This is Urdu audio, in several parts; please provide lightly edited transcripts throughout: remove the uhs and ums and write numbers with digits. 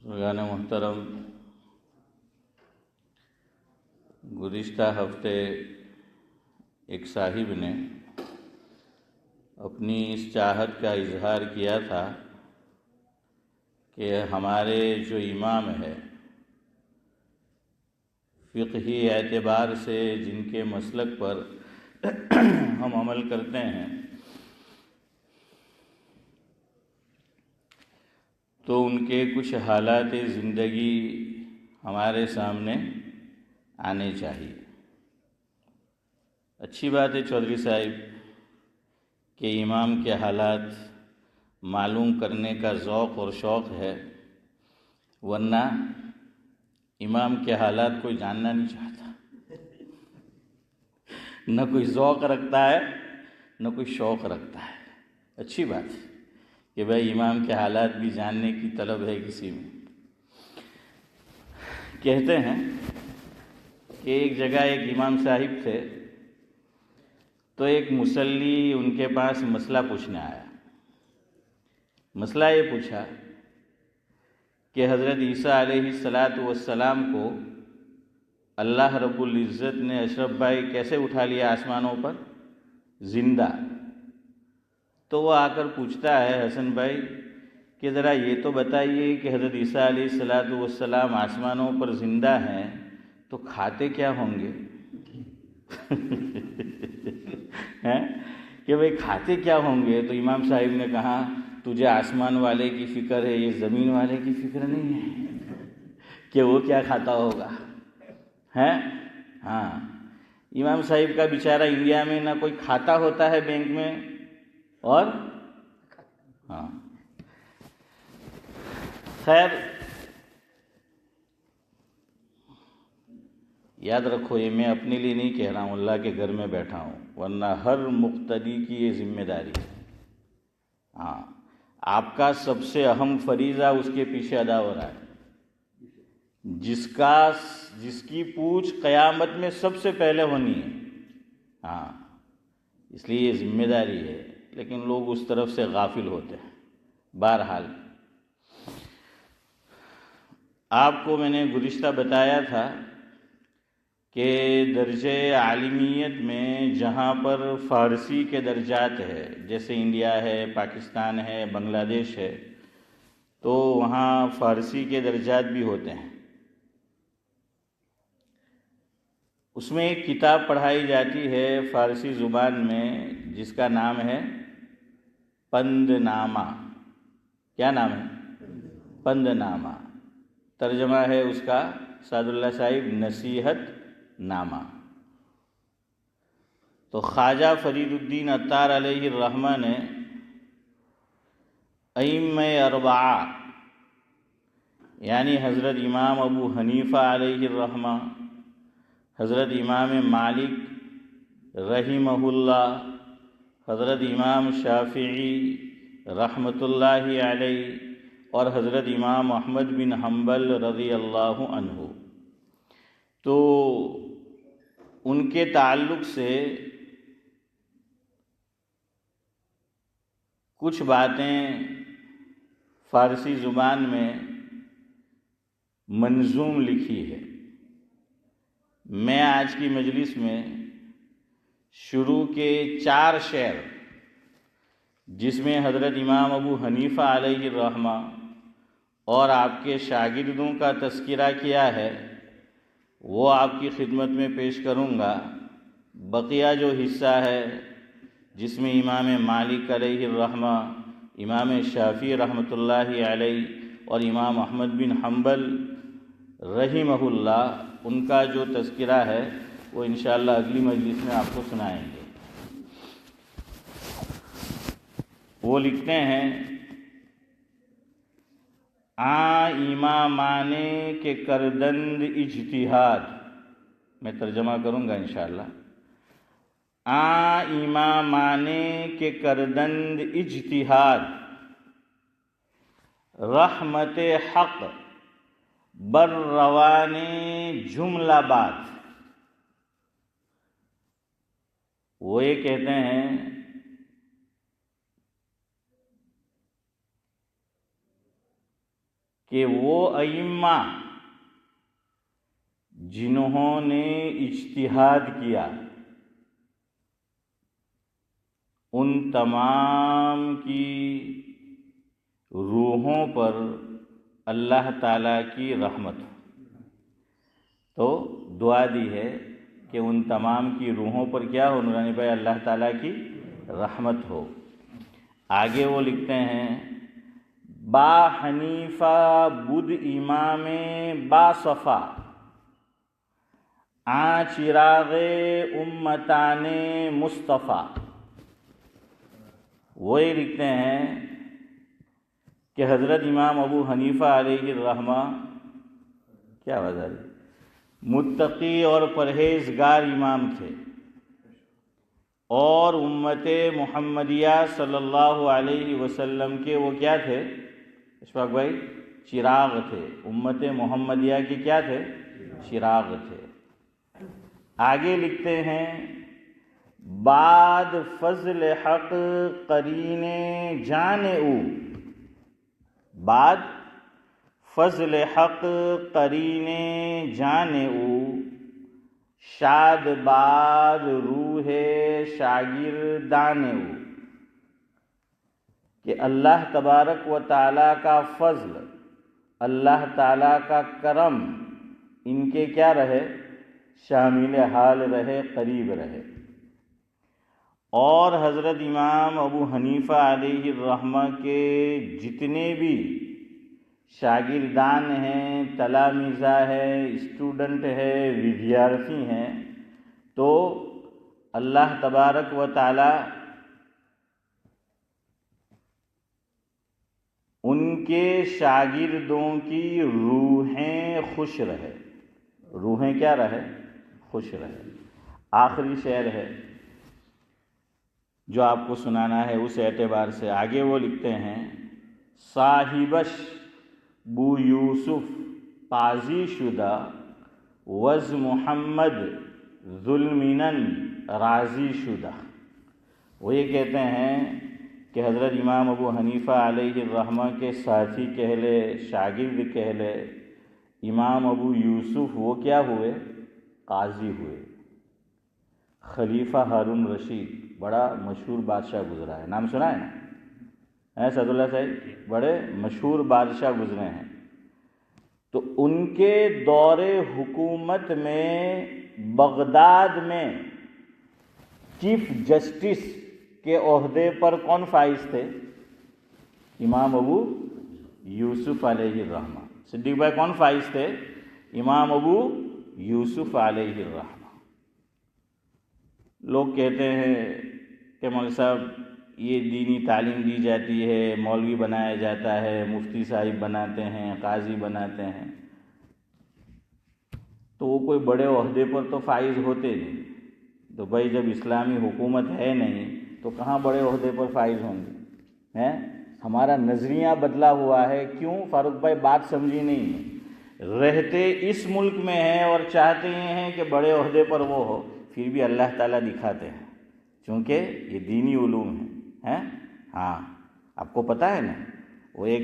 بزرگان محترم، گزشتہ ہفتے ایک صاحب نے اپنی اس چاہت کا اظہار کیا تھا کہ ہمارے جو امام ہے فقہی اعتبار سے جن کے مسلک پر ہم عمل کرتے ہیں تو ان کے کچھ حالات زندگی ہمارے سامنے آنے چاہیے۔ اچھی بات ہے چودھری صاحب کہ امام کے حالات معلوم کرنے کا ذوق اور شوق ہے، ورنہ امام کے حالات کوئی جاننا نہیں چاہتا، نہ کوئی ذوق رکھتا ہے نہ کوئی شوق رکھتا ہے۔ اچھی بات ہے کہ بھائی امام کے حالات بھی جاننے کی طلب ہے کسی میں۔ کہتے ہیں کہ ایک جگہ ایک امام صاحب تھے تو ایک مصلی ان کے پاس مسئلہ پوچھنے آیا۔ مسئلہ یہ پوچھا کہ حضرت عیسیٰ علیہ السلام کو اللہ رب العزت نے اشرف بھائی کیسے اٹھا لیا آسمانوں پر زندہ؟ تو وہ آ کر پوچھتا ہے حسن بھائی کہ ذرا یہ تو بتائیے کہ حضرت عیسیٰ علیہ السلام آسمانوں پر زندہ ہیں تو کھاتے کیا ہوں گے؟ کہ بھئی کھاتے کیا ہوں گے؟ تو امام صاحب نے کہا تجھے آسمان والے کی فکر ہے، یہ زمین والے کی فکر نہیں ہے کہ وہ کیا کھاتا ہوگا۔ ہاں، امام صاحب کا بیچارہ انڈیا میں نہ کوئی کھاتا ہوتا ہے بینک میں اور ہاں خیر یاد رکھو، یہ میں اپنے لیے نہیں کہہ رہا ہوں، اللہ کے گھر میں بیٹھا ہوں، ورنہ ہر مقتدی کی یہ ذمہ داری ہے۔ ہاں، آپ کا سب سے اہم فریضہ اس کے پیچھے ادا ہو رہا ہے جس کی پوچھ قیامت میں سب سے پہلے ہونی ہے۔ ہاں، اس لیے یہ ذمہ داری ہے، لیکن لوگ اس طرف سے غافل ہوتے ہیں۔ بہرحال آپ کو میں نے گزشتہ بتایا تھا کہ درجہ عالمیت میں جہاں پر فارسی کے درجات ہے، جیسے انڈیا ہے، پاکستان ہے، بنگلہ دیش ہے، تو وہاں فارسی کے درجات بھی ہوتے ہیں۔ اس میں ایک کتاب پڑھائی جاتی ہے فارسی زبان میں جس کا نام ہے پند نامہ۔ کیا نام ہے؟ پند نامہ۔ ترجمہ ہے اس کا سعد اللہ صاحب نصیحت نامہ۔ تو خواجہ فرید الدین عطار علیہ الرحمہ نے ائمہ اربعہ یعنی حضرت امام ابو حنیفہ علیہ الرحمہ، حضرت امام مالک رحمہ اللہ، حضرت امام شافعی رحمۃ اللہ علیہ اور حضرت امام احمد بن حنبل رضی اللہ عنہ، تو ان کے تعلق سے کچھ باتیں فارسی زبان میں منظوم لکھی ہے۔ میں آج کی مجلس میں شروع کے 4 شعر جس میں حضرت امام ابو حنیفہ علیہ الرحمہ اور آپ کے شاگردوں کا تذکرہ کیا ہے وہ آپ کی خدمت میں پیش کروں گا۔ بقیہ جو حصہ ہے جس میں امام مالک علیہ الرحمہ، امام شافعی رحمۃ اللہ علیہ اور امام احمد بن حنبل رحمہ اللہ، ان کا جو تذکرہ ہے وہ انشاءاللہ اگلی مجلس میں آپ کو سنائیں گے۔ وہ لکھتے ہیں امامانے کے کردند اجتہاد، میں ترجمہ کروں گا انشاءاللہ۔ امامانے کے کردند اجتہاد، رحمت حق بر روان جملہ بات۔ وہ یہ کہتے ہیں کہ وہ ائمہ جنہوں نے اجتہاد کیا ان تمام کی روحوں پر اللہ تعالیٰ کی رحمت ہو۔ تو دعا دی ہے کہ ان تمام کی روحوں پر کیا ہو نورانی بھائی؟ اللہ تعالیٰ کی رحمت ہو۔ آگے وہ لکھتے ہیں با حنیفہ بدھ امام با صفا آ چراغ امتان مصطفیٰ۔ وہی لکھتے ہیں کہ حضرت امام ابو حنیفہ علیہ الرحمہ کیا وجہ ہے متقی اور پرہیزگار امام تھے، اور امت محمدیہ صلی اللہ علیہ وسلم کے وہ کیا تھے اشفاق بھائی؟ چراغ تھے۔ امت محمدیہ کے کیا تھے؟ چراغ تھے۔ آگے لکھتے ہیں بعد فضل حق قرین جان او، بعد فضل حق قرین جان او شاد باد روح شاگردان او، کہ اللہ تبارک و تعالیٰ کا فضل، اللہ تعالیٰ کا کرم ان کے کیا رہے؟ شامل حال رہے، قریب رہے۔ اور حضرت امام ابو حنیفہ علیہ الرحمہ کے جتنے بھی شاگردان ہیں، تلامذہ ہے، اسٹوڈنٹ ہے، ودیارتھی ہیں، تو اللہ تبارک و تعالی ان کے شاگردوں کی روحیں خوش رہے۔ روحیں کیا رہے؟ خوش رہے۔ آخری شعر ہے جو آپ کو سنانا ہے اس اعتبار سے۔ آگے وہ لکھتے ہیں صاحبش بو یوسف قاضی شدہ وز محمد ظلمنن راضی شدہ۔ وہ یہ کہتے ہیں کہ حضرت امام ابو حنیفہ علیہ الرحمہ کے ساتھی کہہ لے، شاگرد کہہ لے، امام ابو یوسف وہ کیا ہوئے؟ قاضی ہوئے۔ خلیفہ ہارون رشید بڑا مشہور بادشاہ گزرا ہے، نام سنا ہے نا سعد اللہ صاحب؟ بڑے مشہور بادشاہ گزرے ہیں۔ تو ان کے دور حکومت میں بغداد میں چیف جسٹس کے عہدے پر کون فائز تھے؟ امام ابو یوسف علیہ الرحمہ۔ صدیق بھائی کون فائز تھے؟ امام ابو یوسف علیہ الرحمہ۔ لوگ کہتے ہیں کہ مولوی صاحب یہ دینی تعلیم دی جاتی ہے، مولوی بنایا جاتا ہے، مفتی صاحب بناتے ہیں، قاضی بناتے ہیں، تو وہ کوئی بڑے عہدے پر تو فائز ہوتے نہیں۔ تو بھائی جب اسلامی حکومت ہے نہیں تو کہاں بڑے عہدے پر فائز ہوں گے؟ ہیں ہمارا نظریہ بدلا ہوا ہے۔ کیوں فاروق بھائی؟ بات سمجھی نہیں ہے۔ رہتے اس ملک میں ہیں اور چاہتے یہ ہیں کہ بڑے عہدے پر وہ ہو، پھر بھی اللہ تعالیٰ دکھاتے ہیں، چونکہ یہ دینی علوم ہیں۔ ہاں آپ کو پتہ ہے نا، وہ ایک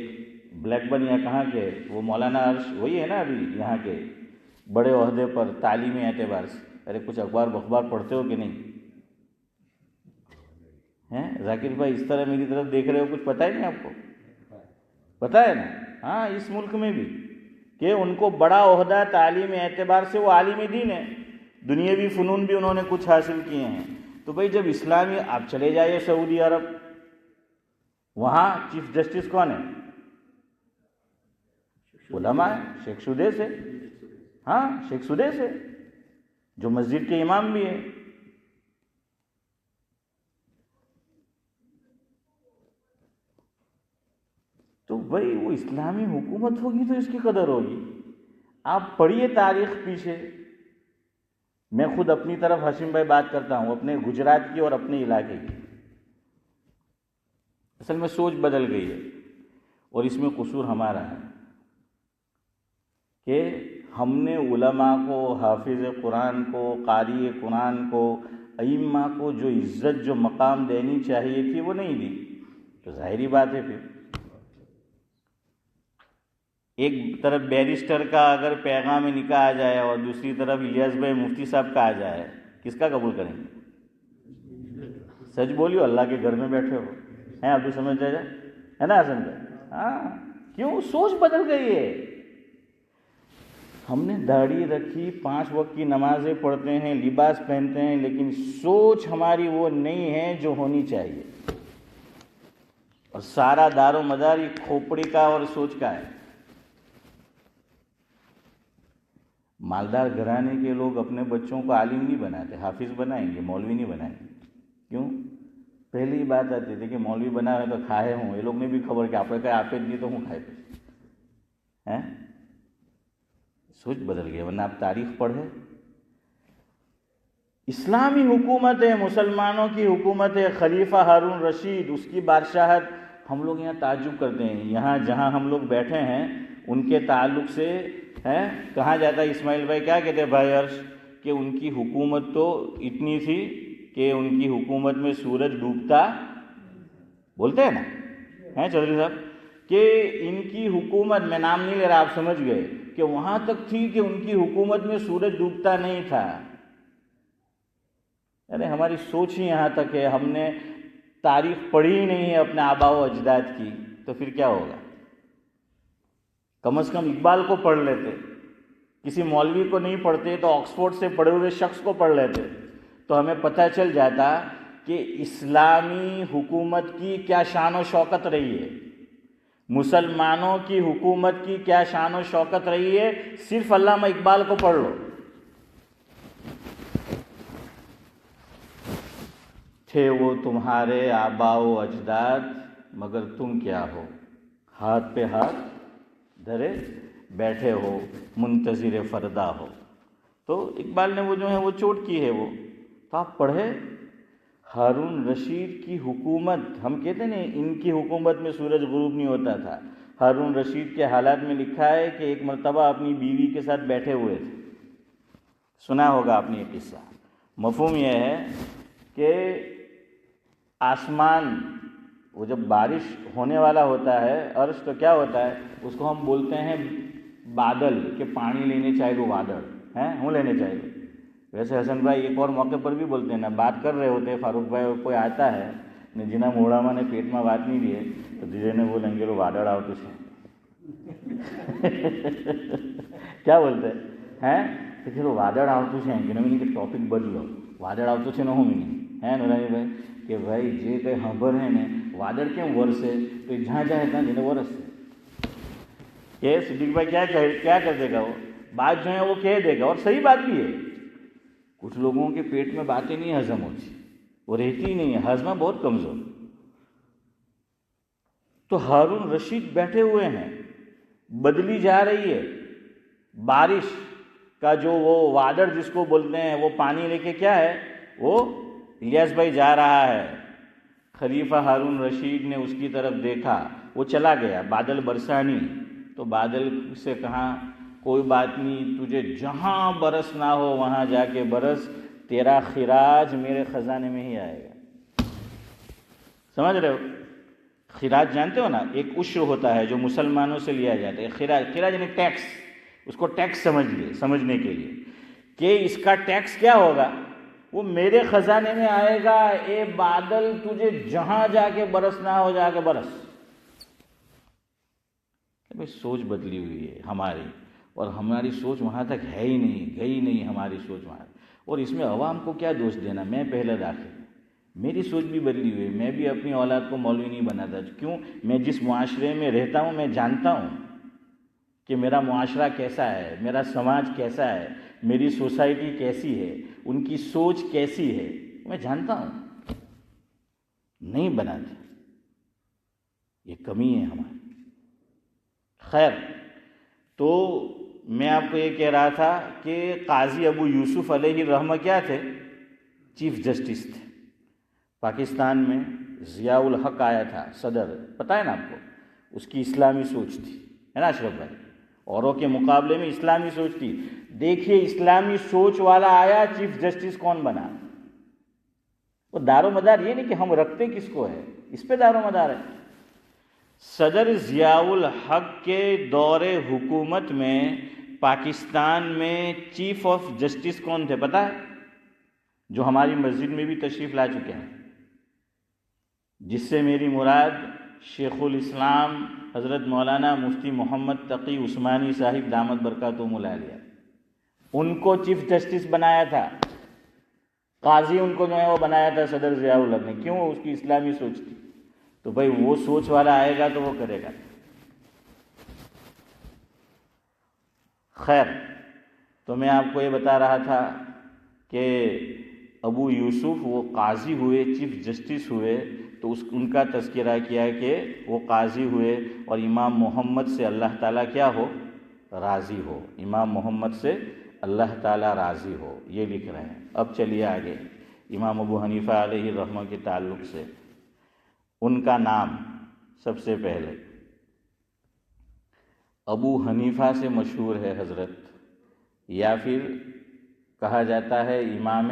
بلیک بن یا کہاں کے وہ مولانا عرش وہی ہے نا ابھی یہاں کے بڑے عہدے پر تعلیمی اعتبار سے۔ ارے کچھ اخبار بخبار پڑھتے ہو کہ نہیں؟ ہیں ذاکر بھائی اس طرح میری طرف دیکھ رہے ہو، کچھ پتہ ہی نہیں آپ کو؟ پتہ ہے نا؟ ہاں اس ملک میں بھی کہ ان کو بڑا عہدہ تعلیم اعتبار سے وہ عالم دین ہے، دنیاوی فنون بھی انہوں نے کچھ حاصل کیے ہیں۔ تو بھائی جب اسلامی آپ چلے جائیے سعودی عرب، وہاں چیف جسٹس کون ہے؟ علماء ہے، شیخ سدیس ہے۔ ہاں شیخ سدیس ہے جو مسجد کے امام بھی ہے۔ تو بھائی وہ اسلامی حکومت ہوگی تو اس کی قدر ہوگی۔ آپ پڑھیے تاریخ پیچھے۔ میں خود اپنی طرف ہاشم بھائی بات کرتا ہوں، اپنے گجرات کی اور اپنے علاقے کی۔ اصل میں سوچ بدل گئی ہے، اور اس میں قصور ہمارا ہے کہ ہم نے علماء کو، حافظ قرآن کو، قاری قرآن کو، ائمہ کو جو عزت جو مقام دینی چاہیے تھی وہ نہیں دی۔ تو ظاہری بات ہے پھر ایک طرف بیرسٹر کا اگر پیغام نکاح آ جائے اور دوسری طرف الیاس بھائی مفتی صاحب کا آ جائے، کس کا قبول کریں گے؟ سچ بولیو، اللہ کے گھر میں بیٹھے ہو ہیں عبدو سمجھ جائے ہے نا حسن بھائی؟ ہاں، کیوں؟ سوچ بدل گئی ہے۔ ہم نے داڑھی رکھی، 5 وقت کی نمازیں پڑھتے ہیں، لباس پہنتے ہیں، لیکن سوچ ہماری وہ نہیں ہے جو ہونی چاہیے، اور سارا دار و مدار یہ کھوپڑی کا اور سوچ کا ہے۔ مالدار گھرانے کے لوگ اپنے بچوں کو عالم نہیں بناتے، حافظ بنائیں گے، مولوی نہیں بنائیں گے۔ کیوں؟ پہلی بات آتی تھی کہ مولوی بنا ہے تو کھائے ہوں، یہ لوگ نے بھی خبر کہ آپ نے کہا آپ دی تو ہوں کھائے ہیں۔ سوچ بدل گئی، ورنہ آپ تاریخ پڑھے۔ اسلامی حکومت ہے، مسلمانوں کی حکومت ہے، خلیفہ ہارون رشید، اس کی بادشاہت۔ ہم لوگ یہاں تعجب کرتے ہیں، یہاں جہاں ہم لوگ بیٹھے ہیں ان کے تعلق سے کہا جاتا ہے، اسماعیل بھائی کیا کہتے ہیں بھائی عرش، کہ ان کی حکومت تو اتنی تھی کہ ان کی حکومت میں سورج ڈوبتا، بولتے ہیں نا چودھری صاحب، کہ ان کی حکومت، میں نام نہیں لے رہا آپ سمجھ گئے، کہ وہاں تک تھی کہ ان کی حکومت میں سورج ڈوبتا نہیں تھا۔ یعنی ہماری سوچ ہی یہاں تک ہے، ہم نے تاریخ پڑھی ہی نہیں ہے اپنے آباء و اجداد کی، تو پھر کیا ہوگا؟ کم از کم اقبال کو پڑھ لیتے، کسی مولوی کو نہیں پڑھتے تو آکسفورڈ سے پڑھے ہوئے شخص کو پڑھ لیتے، تو ہمیں پتہ چل جاتا کہ اسلامی حکومت کی کیا شان و شوکت رہی ہے، مسلمانوں کی حکومت کی کیا شان و شوکت رہی ہے۔ صرف علامہ اقبال کو پڑھ لو۔ تھے وہ تمہارے آباء و اجداد، مگر تم کیا ہو، ہاتھ پہ ہاتھ دھرے بیٹھے ہو، منتظر فردا ہو۔ تو اقبال نے وہ جو ہے وہ چوٹ کی ہے، وہ تو آپ پڑھے ہارون رشید کی حکومت، ہم کہتے ہیں ان کی حکومت میں سورج غروب نہیں ہوتا تھا۔ ہارون رشید کے حالات میں لکھا ہے کہ ایک مرتبہ اپنی بیوی کے ساتھ بیٹھے ہوئے تھے، سنا ہوگا آپ نے یہ قصہ۔ مفہوم یہ ہے کہ آسمان، وہ جب بارش ہونے والا ہوتا ہے عرش، تو کیا ہوتا ہے، اس کو ہم بولتے ہیں بادل، کہ پانی لینے چاہیے وہ بادل ہیں، ہوں لینے چاہیے۔ ویسے حسن بھائی ایک اور موقع پر بھی بولتے ہیں نا، بات کر رہے ہوتے فاروق بھائی، کوئی آتا ہے جنا موڑا میں نے پیٹ میں بات نہیں دیے تو دیجے نے بولیں گے وہ وادڑ آؤ تجھے کیا بولتے ہیں تو پھر وہ وادڑ آؤ تجھے ہیں کہ نہیں کہ ٹاپک بدلو، وادڑ آؤ تجھے نہ ہو منی ہے نورانی بھائی کہ بھائی جے کئی خبر ہے نے وادڑ کیوں ورسے تو جہاں جہاں ہے جنہیں ورس ہے۔ یہ صدیق بھائی کیا کر دے گا، وہ بات جو ہے وہ کہہ دے گا، اور صحیح بات بھی ہے۔ کچھ لوگوں کے پیٹ میں باتیں نہیں ہضم ہوتی، وہ رہتی ہی نہیں ہے، ہضمہ بہت کمزور۔ تو ہارون رشید بیٹھے ہوئے ہیں، بدلی جا رہی ہے، بارش کا جو وہ وادڑ جس کو بولتے ہیں وہ پانی لے کے کیا ہے، وہ الیاس بھائی جا رہا ہے۔ خلیفہ ہارون رشید نے اس کی طرف دیکھا، وہ چلا گیا، بادل برسانی، تو بادل سے کہا کوئی بات نہیں، تجھے جہاں برس نہ ہو وہاں جا کے برس، تیرا خراج میرے خزانے میں ہی آئے گا۔ سمجھ رہے ہو؟ خراج جانتے ہو نا، ایک عشر ہوتا ہے جو مسلمانوں سے لیا جاتا ہے، خراج یعنی ٹیکس، اس کو ٹیکس سمجھنے کے لیے کہ اس کا ٹیکس کیا ہوگا، وہ میرے خزانے میں آئے گا، اے بادل تجھے جہاں جا کے برسنا ہو جا کے برس۔ سوچ بدلی ہوئی ہے ہماری، اور ہماری سوچ وہاں تک ہے ہی نہیں، گئی نہیں ہماری سوچ وہاں۔ اور اس میں عوام کو کیا دوش دینا، میں پہلے داخل، میری سوچ بھی بدلی ہوئی ہے، میں بھی اپنی اولاد کو مولوی نہیں بناتا۔ کیوں؟ میں جس معاشرے میں رہتا ہوں میں جانتا ہوں کہ میرا معاشرہ کیسا ہے، میرا سماج کیسا ہے، میری سوسائٹی کیسی ہے، ان کی سوچ کیسی ہے، میں جانتا ہوں، نہیں بناتے، یہ کمی ہے ہماری۔ خیر، تو میں آپ کو یہ کہہ رہا تھا کہ قاضی ابو یوسف علیہ الرحمہ کیا تھے؟ چیف جسٹس تھے۔ پاکستان میں ضیاء الحق آیا تھا صدر، پتہ ہے نا آپ کو، اس کی اسلامی سوچ تھی، ہے نا اشرف بھائی، اوروں کے مقابلے میں اسلامی سوچ تھی۔ دیکھیے اسلامی سوچ والا آیا، چیف جسٹس کون بنا؟ وہ دار و مدار یہ نہیں کہ ہم رکھتے کس کو ہے، اس پہ دار و مدار ہے۔ صدر ضیاء الحق کے دور حکومت میں پاکستان میں چیف آف جسٹس کون تھے پتہ ہے؟ جو ہماری مسجد میں بھی تشریف لا چکے ہیں، جس سے میری مراد شیخ الاسلام حضرت مولانا مفتی محمد تقی عثمانی صاحب دامت برکاتہم العالیہ، ان کو چیف جسٹس بنایا تھا، قاضی ان کو جو ہے وہ بنایا تھا صدر ضیاء الحق نے۔ کیوں؟ اس کی اسلامی سوچ تھی۔ تو بھائی وہ سوچ والا آئے گا تو وہ کرے گا۔ خیر، تو میں آپ کو یہ بتا رہا تھا کہ ابو یوسف وہ قاضی ہوئے، چیف جسٹس ہوئے، تو ان کا تذکرہ کیا کہ وہ قاضی ہوئے اور امام محمد سے اللہ تعالیٰ کیا ہو؟ راضی ہو۔ امام محمد سے اللہ تعالیٰ راضی ہو، یہ لکھ رہے ہیں۔ اب چلیے آگے، امام ابو حنیفہ علیہ الرحمہ کے تعلق سے ان کا نام سب سے پہلے ابو حنیفہ سے مشہور ہے حضرت، یا پھر کہا جاتا ہے امام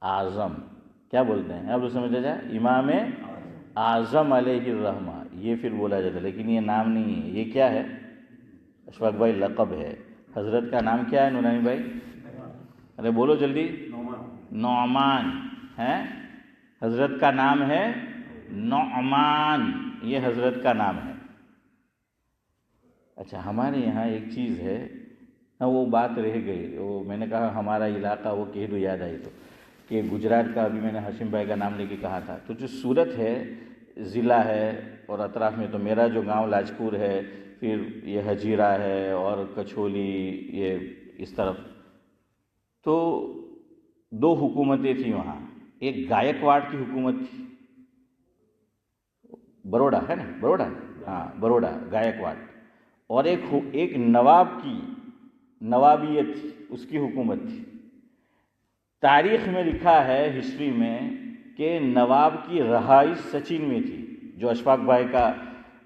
اعظم، کیا بولتے ہیں آپ لوگ سمجھ جائے؟ امام اعظم علیہ الرحمہ، یہ پھر بولا جاتا ہے، لیکن یہ نام نہیں ہے، یہ کیا ہے اشفاق بھائی؟ لقب ہے۔ حضرت کا نام کیا ہے نورانی بھائی؟ ارے بولو جلدی۔ نعمان ہے، حضرت کا نام ہے نعمان، یہ حضرت کا نام ہے۔ اچھا، ہمارے یہاں ایک چیز ہے، وہ بات رہ گئی، وہ میں نے کہا ہمارا علاقہ، وہ کہہ دو یاد آئی تو، کہ گجرات کا ابھی میں نے ہاشم بھائی کا نام لے کے کہا تھا، تو جو سورت ہے ضلع ہے اور اطراف میں، تو میرا جو گاؤں لاجپور ہے، پھر یہ ہجیرہ ہے اور کچھولی، یہ اس طرف، تو دو حکومتیں تھیں وہاں۔ ایک گائیکواڑ کی حکومت تھی، بروڈا ہے نا، بروڈا، ہاں بروڈا گائیکواڑ، اور ایک نواب کی نوابیت تھی، اس کی حکومت تھی۔ تاریخ میں لکھا ہے، ہسٹری میں، کہ نواب کی رہائش سچن میں تھی، جو اشفاق بھائی کا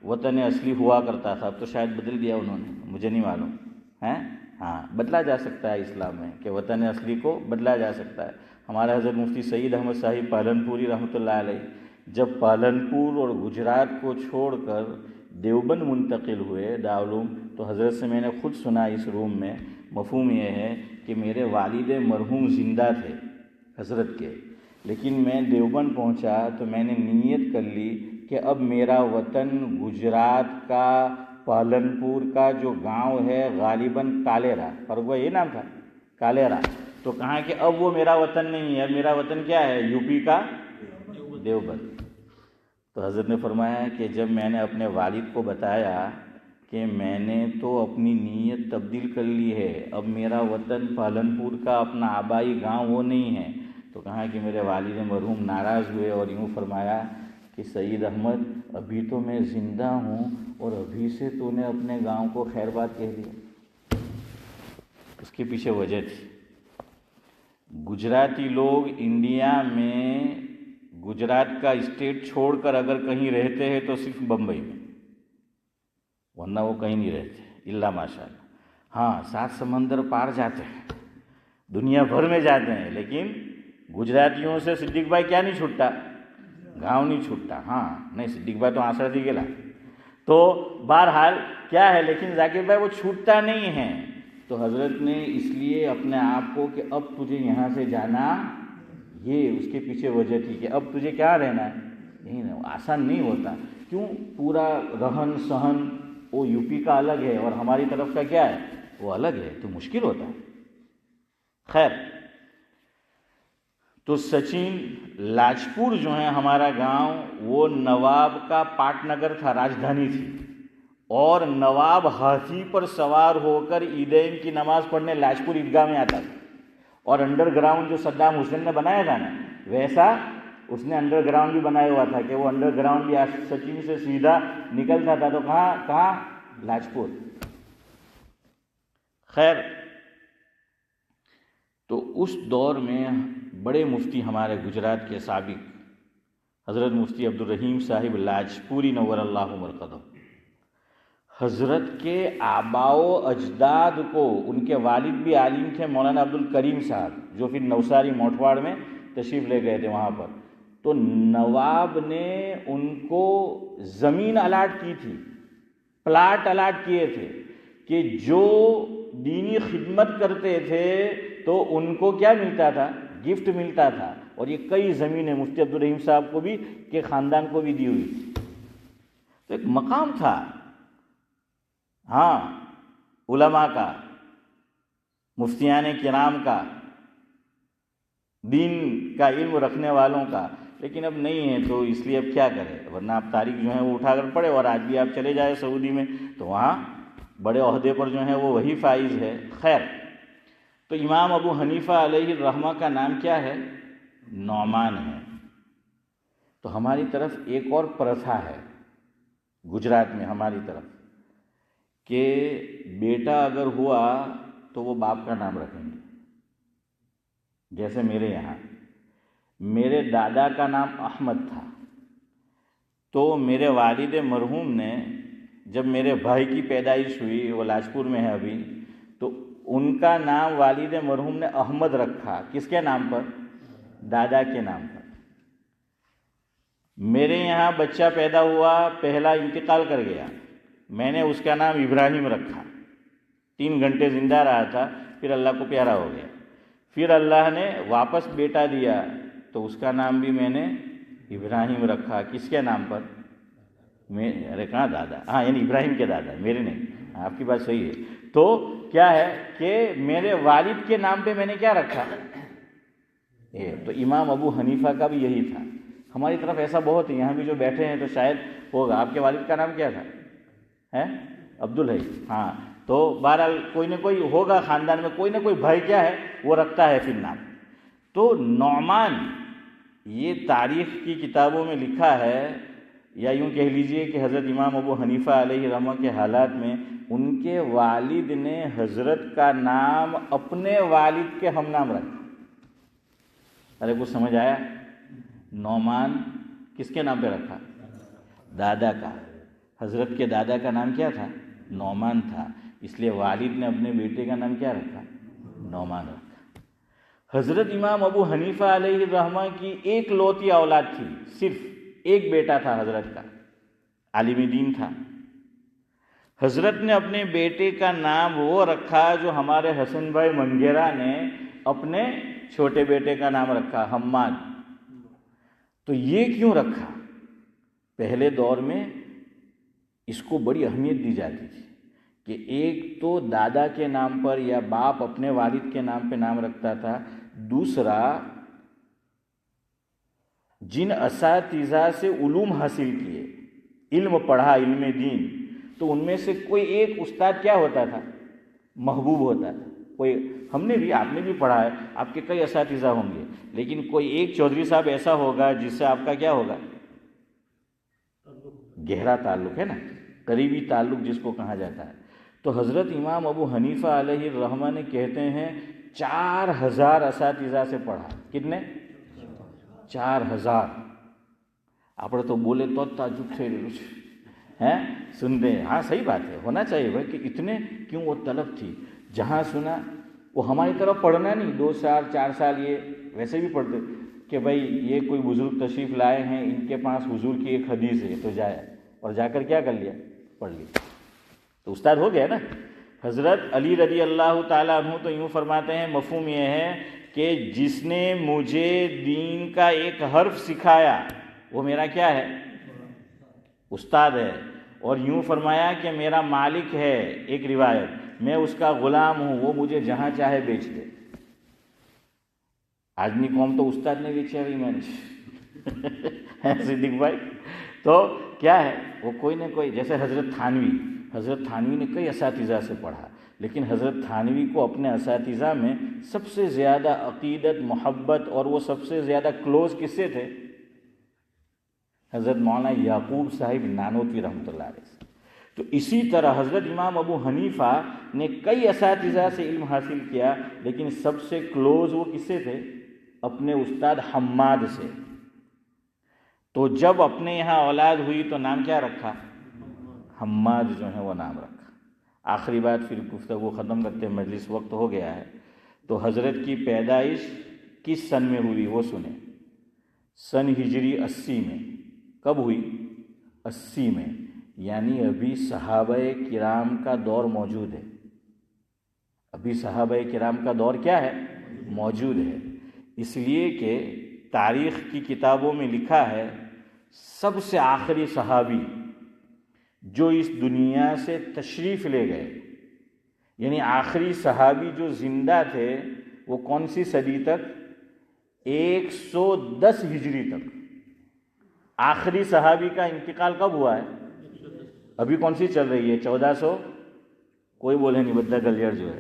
وطن اصلی ہوا کرتا تھا، اب تو شاید بدل دیا انہوں نے، مجھے نہیں معلوم ہے۔ ہاں، بدلا جا سکتا ہے اسلام میں، کہ وطن اصلی کو بدلا جا سکتا ہے۔ ہمارا حضرت مفتی سعید احمد صاحب پالنپوری رحمۃ اللہ علیہ جب پالنپور اور گجرات کو چھوڑ کر دیوبند منتقل ہوئے دارالعلوم، تو حضرت سے میں نے خود سنا اس روم میں، مفہوم یہ ہے کہ میرے والد مرحوم زندہ تھے حضرت کے، لیکن میں دیوبند پہنچا تو میں نے نیت کر لی کہ اب میرا وطن گجرات کا پالنپور کا جو گاؤں ہے غالباً کالیرا، فرق ہوا یہ نام تھا کالیرا، تو کہا کہ اب وہ میرا وطن نہیں ہے، میرا وطن کیا ہے؟ یو پی کا دیوبند۔ تو حضرت نے فرمایا کہ جب میں نے اپنے والد کو بتایا کہ میں نے تو اپنی نیت تبدیل کر لی ہے، اب میرا وطن پالنپور کا اپنا آبائی گاؤں وہ نہیں ہے، تو کہا کہ میرے والد مرحوم ناراض ہوئے اور یوں فرمایا کہ سعید احمد، ابھی تو میں زندہ ہوں اور ابھی سے تو نے اپنے گاؤں کو خیر بات کہہ دیا۔ اس کے پیچھے وجہ تھی، گجراتی لوگ انڈیا میں گجرات کا اسٹیٹ چھوڑ کر اگر کہیں رہتے ہیں تو صرف بمبئی میں، ورنہ وہ کہیں نہیں رہتے الا ماشاء اللہ۔ ہاں، 7 سمندر پار جاتے ہیں، دنیا بھر میں جاتے ہیں، لیکن گجراتیوں سے صدیق بھائی کیا نہیں چھوٹتا؟ گاؤں نہیں چھوٹتا۔ ہاں نہیں، صدیق بھائی تو آسرا دی گلا، تو بہرحال کیا ہے، لیکن ذاکر بھائی وہ چھوٹتا نہیں ہے۔ تو حضرت نے اس لیے اپنے آپ کو کہ اب تجھے یہاں سے جانا، یہ اس کے پیچھے وجہ تھی کہ اب تجھے کیا رہنا ہے، نہیں نا، آسان نہیں ہوتا۔ کیوں؟ پورا رہن سہن وہ یو پی کا الگ ہے اور ہماری طرف کا کیا ہے، وہ الگ ہے، تو مشکل ہوتا ہے۔ خیر، تو سچن لاجپور جو ہے ہمارا گاؤں، وہ نواب کا پاٹ نگر تھا، راجدھانی تھی، اور نواب ہاتھی پر سوار ہو کر عیدین کی نماز پڑھنے لاجپور عیدگاہ میں آتا تھا، اور انڈر گراؤنڈ جو صدام حسین نے بنایا تھا نا، ویسا اس نے انڈر گراؤنڈ بھی بنایا ہوا تھا، کہ وہ انڈر گراؤنڈ بھی سچن سے سیدھا نکلتا تھا، تو کہاں لاجپور۔ خیر، تو اس دور میں بڑے مفتی ہمارے گجرات کے سابق حضرت مفتی عبدالرحیم صاحب لاجپوری نور اللہ مرقدہ، حضرت کے آباء و اجداد کو، ان کے والد بھی عالم تھے مولانا عبدالکریم صاحب، جو پھر نوساری موٹواڑ میں تشریف لے گئے تھے وہاں پر، تو نواب نے ان کو زمین الاٹ کی تھی، پلاٹ الاٹ کیے تھے کہ جو دینی خدمت کرتے تھے تو ان کو کیا ملتا تھا؟ گفٹ ملتا تھا. اور یہ کئی زمینیں مفتی عبدالرحیم صاحب کو بھی کے خاندان کو بھی دی ہوئی تھی. تو ایک مقام تھا ہاں علماء کا، مفتیان کرام کا، دین کا علم رکھنے والوں کا. لیکن اب نہیں ہے تو اس لیے اب کیا کرے، ورنہ آپ تاریخ جو ہے وہ اٹھا کر پڑھے. اور آج بھی آپ چلے جائیں سعودی میں تو وہاں بڑے عہدے پر جو ہے وہ وہی فائز ہے. خیر، تو امام ابو حنیفہ علیہ الرحمہ کا نام کیا ہے؟ نعمان ہے. تو ہماری طرف ایک اور پرتھا ہے گجرات میں ہماری طرف کہ بیٹا اگر ہوا تو وہ باپ کا نام رکھیں گے. جیسے میرے یہاں میرے دادا کا نام احمد تھا، تو میرے والد مرحوم نے جب میرے بھائی کی پیدائش ہوئی، وہ لاجپور میں ہے ابھی، تو ان کا نام والد مرحوم نے احمد رکھا. کس کے نام پر؟ دادا کے نام پر. میرے یہاں بچہ پیدا ہوا، پہلا انتقال کر گیا، میں نے اس کا نام ابراہیم رکھا. 3 گھنٹے زندہ رہا تھا، پھر اللہ کو پیارا ہو گیا. پھر اللہ نے واپس بیٹا دیا تو اس کا نام بھی میں نے ابراہیم رکھا. کس کے نام پر؟ ارے کہاں دادا، ہاں یعنی ابراہیم کے دادا، میرے نہیں. آپ کی بات صحیح ہے. تو کیا ہے کہ میرے والد کے نام پہ میں نے کیا رکھا؟ تو امام ابو حنیفہ کا بھی یہی تھا. ہماری طرف ایسا بہت ہے، یہاں بھی جو بیٹھے ہیں تو شاید ہوگا. آپ کے والد کا نام کیا تھا؟ عبدالحی. ہاں، تو بہرحال کوئی نہ کوئی ہوگا خاندان میں، کوئی نہ کوئی بھائی کیا ہے وہ رکھتا ہے پھر نام. تو نعمان یہ تاریخ کی کتابوں میں لکھا ہے، یا یوں کہہ لیجئے کہ حضرت امام ابو حنیفہ علیہ الرحمہ کے حالات میں ان کے والد نے حضرت کا نام اپنے والد کے ہم نام رکھا. ارے کچھ سمجھ آیا؟ نعمان کس کے نام پہ رکھا؟ دادا کا. حضرت کے دادا کا نام کیا تھا؟ نعمان تھا. اس لیے والد نے اپنے بیٹے کا نام کیا رکھا؟ نعمان رکھا. حضرت امام ابو حنیفہ علیہ الرحمہ کی ایک لوتی اولاد تھی، صرف ایک بیٹا تھا حضرت کا، عالم دین تھا. حضرت نے اپنے بیٹے کا نام وہ رکھا جو ہمارے حسن بھائی منگیرا نے اپنے چھوٹے بیٹے کا نام رکھا، حماد. تو یہ کیوں رکھا؟ پہلے دور میں اس کو بڑی اہمیت دی جاتی تھی کہ ایک تو دادا کے نام پر یا باپ اپنے والد کے نام پہ نام رکھتا تھا، دوسرا جن اساتذہ سے علوم حاصل کیے، علم پڑھا، علم دین، تو ان میں سے کوئی ایک استاد کیا ہوتا تھا؟ محبوب ہوتا تھا. کوئی ہم نے بھی، آپ نے بھی پڑھا ہے، آپ کے کئی اساتذہ ہوں گے، لیکن کوئی ایک چودھری صاحب ایسا ہوگا جس سے آپ کا کیا ہوگا؟ گہرا تعلق ہے نا، قریبی تعلق جس کو کہا جاتا ہے. تو حضرت امام ابو حنیفہ علیہ الرحمہ نے کہتے ہیں 4000 اساتذہ سے پڑھا. کتنے؟ 4000. آپ تو بولے تو تعجب سے ہیں سنتے ہیں. ہاں صحیح بات ہے، ہونا چاہیے بھائی کہ اتنے کیوں. وہ طلب تھی، جہاں سنا وہ ہماری طرف پڑھنا نہیں 2 سال 4 سال، یہ ویسے بھی پڑھتے کہ بھائی یہ کوئی بزرگ تشریف لائے ہیں، ان کے پاس حضور کی ایک حدیث ہے تو جائے، اور جا کر کیا کر لیا؟ پڑھ لیا. تو استاد ہو گیا نا. حضرت علی رضی اللہ تعالیٰ عنہ تو یوں فرماتے ہیں، مفہوم یہ ہے کہ جس نے مجھے دین کا ایک حرف سکھایا وہ میرا کیا ہے؟ استاد ہے. اور یوں فرمایا کہ میرا مالک ہے، ایک روایت، میں اس کا غلام ہوں، وہ مجھے جہاں چاہے بیچ دے. آجمی قوم تو استاد نے بیچا بھی میں نے صدیق بھائی. تو کیا ہے وہ کوئی نہ کوئی، جیسے حضرت تھانوی نے کئی اساتذہ سے پڑھا، لیکن حضرت تھانوی کو اپنے اساتذہ میں سب سے زیادہ عقیدت، محبت اور وہ سب سے زیادہ کلوز کس سے تھے؟ حضرت مولانا یعقوب صاحب نانوتوی رحمۃ اللہ علیہ سے. تو اسی طرح حضرت امام ابو حنیفہ نے کئی اساتذہ سے علم حاصل کیا، لیکن سب سے کلوز وہ کس سے تھے؟ اپنے استاد حماد سے. تو جب اپنے یہاں اولاد ہوئی تو نام کیا رکھا؟ حماد جو ہے وہ نام رکھا. آخری بات پھر گفتگو ختم کرتے ہیں، مجلس وقت ہو گیا ہے. تو حضرت کی پیدائش کس سن میں ہوئی وہ سنیں. سن ہجری 80 میں. کب ہوئی؟ 80 میں. یعنی ابھی صحابہ کرام کا دور موجود ہے. ابھی صحابہ کرام کا دور کیا ہے؟ موجود ہے. اس لیے کہ تاریخ کی کتابوں میں لکھا ہے سب سے آخری صحابی جو اس دنیا سے تشریف لے گئے، یعنی آخری صحابی جو زندہ تھے، وہ کون سی صدی تک؟ 110 ہجری تک. آخری صحابی کا انتقال کب ہوا ہے؟ ابھی کون سی چل رہی ہے؟ 1400؟ کوئی بولے نہیں، بدہ گلیئر جو ہے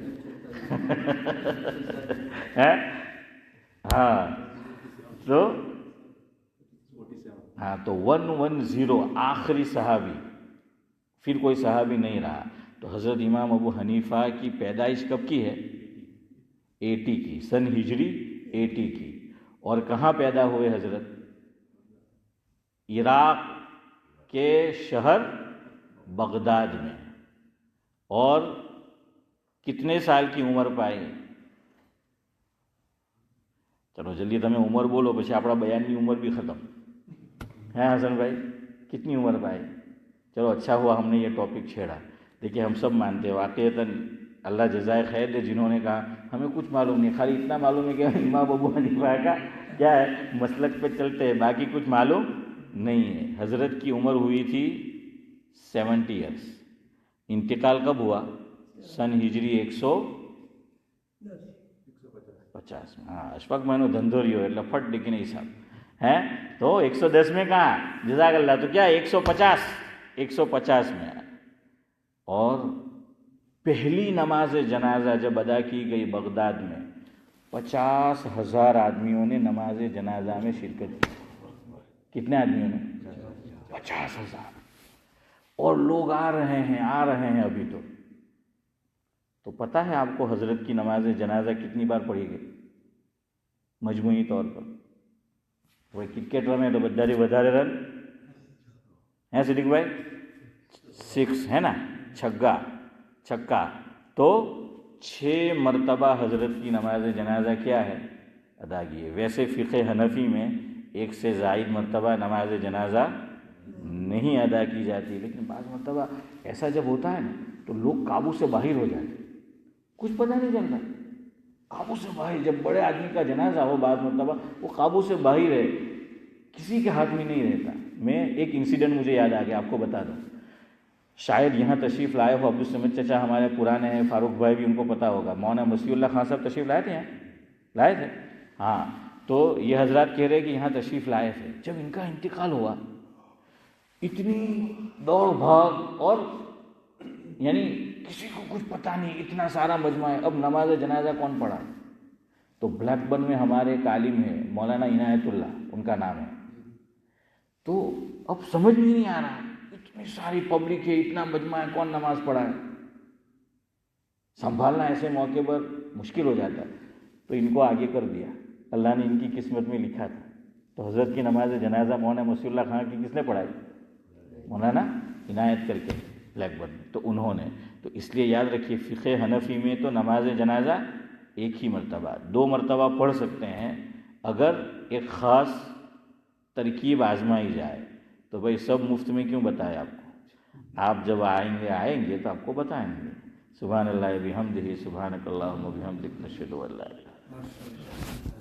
تو 110 آخری صحابی، پھر کوئی صحابی نہیں رہا. تو حضرت امام ابو حنیفہ کی پیدائش کب کی ہے؟ 80 کی، سن ہجری 80 کی. اور کہاں پیدا ہوئے حضرت؟ عراق کے شہر بغداد میں. اور کتنے سال کی عمر پائی؟ چلو جلدی تمہیں عمر بولو، پچھے اپنا بیانی عمر بھی ختم ہے. حسن بھائی کتنی عمر پائی؟ چلو اچھا ہوا ہم نے یہ ٹاپک چھیڑا. دیکھیے ہم سب مانتے ہیں واقعتاً اللہ جزائے خیر دے جنہوں نے کہا ہمیں کچھ معلوم نہیں، خالی اتنا معلوم ہے کہ امام ابو حنیفہ کا کیا ہے مسلک پہ چلتے ہیں، باقی کچھ معلوم نہیں ہے. حضرت کی عمر ہوئی تھی 70 ایئرس. انتقال کب ہوا؟ سن ہجری 150 میں. ہاں اشفاق مہینوں دھندوری ہو એટલે ફટ ડીકીને હિસાબ ہے تو 110 میں کہاں؟ جزاک اللہ. تو کیا 150 میں. اور پہلی نماز جنازہ جب ادا کی گئی بغداد میں، 50,000 آدمیوں نے نماز جنازہ میں شرکت کی. کتنے آدمیوں نے؟ 50,000. اور لوگ آ رہے ہیں ابھی تو پتہ ہے آپ کو حضرت کی نماز جنازہ کتنی بار پڑھی گئی مجموعی طور پر؟ وہ کرکٹ رن ہے تو بداری بدارے رن ہیں صدیق بھائی، 6 ہے نا، چھکا. تو 6 مرتبہ حضرت کی نماز جنازہ کیا ہے؟ ادا کی ہے. ویسے فقہ حنفی میں 1 سے زائد مرتبہ نماز جنازہ نہیں ادا کی جاتی، لیکن بعض مرتبہ ایسا جب ہوتا ہے نا تو لوگ قابو سے باہر ہو جاتے، کچھ پتہ نہیں چلتا. قابو سے باہر، جب بڑے آدمی کا جنازہ ہو بعض مرتبہ وہ قابو سے باہر ہے، کسی کے ہاتھ میں نہیں رہتا. میں ایک انسیڈنٹ مجھے یاد آ گیا، آپ کو بتا دوں. شاید یہاں تشریف لائے ہو عبدالصمد چچا، ہمارے پرانے ہیں، فاروق بھائی بھی ان کو پتہ ہوگا. مولانا مسیح اللہ خان صاحب تشریف لائے تھے یہاں؟ لائے تھے. ہاں تو یہ حضرات کہہ رہے کہ یہاں تشریف لائے تھے. جب ان کا انتقال ہوا اتنی دوڑ بھاگ، اور یعنی کسی کو کچھ پتہ نہیں، اتنا سارا مجمع ہے. اب نماز جنازہ کون پڑھا؟ تو بلیک برن میں ہمارے ایک عالم ہے مولانا عنایت اللہ، ان کا نام ہے. تو اب سمجھ میں نہیں آ رہا، اتنی ساری پبلک ہے، اتنا مجمع ہے، کون نماز پڑھا ہے؟ سنبھالنا ایسے موقع پر مشکل ہو جاتا ہے. تو ان کو آگے کر دیا، اللہ نے ان کی قسمت میں لکھا تھا. تو حضرت کی نماز جنازہ مولانا مسیح اللہ خان کی کس نے پڑھائی؟ مولانا عنایت کر کے بلیک برن. تو انہوں نے، تو اس لیے یاد رکھیے فقہ حنفی میں تو نماز جنازہ ایک ہی مرتبہ، 2 مرتبہ پڑھ سکتے ہیں اگر ایک خاص ترکیب آزمائی جائے. تو بھائی سب مفت میں کیوں بتائے آپ کو؟ آپ جب آئیں گے تو آپ کو بتائیں گے. سبحان اللہ بحمدہ، سبحانک اللہم وبحمدک، نشہد ان لا الہ الا انت.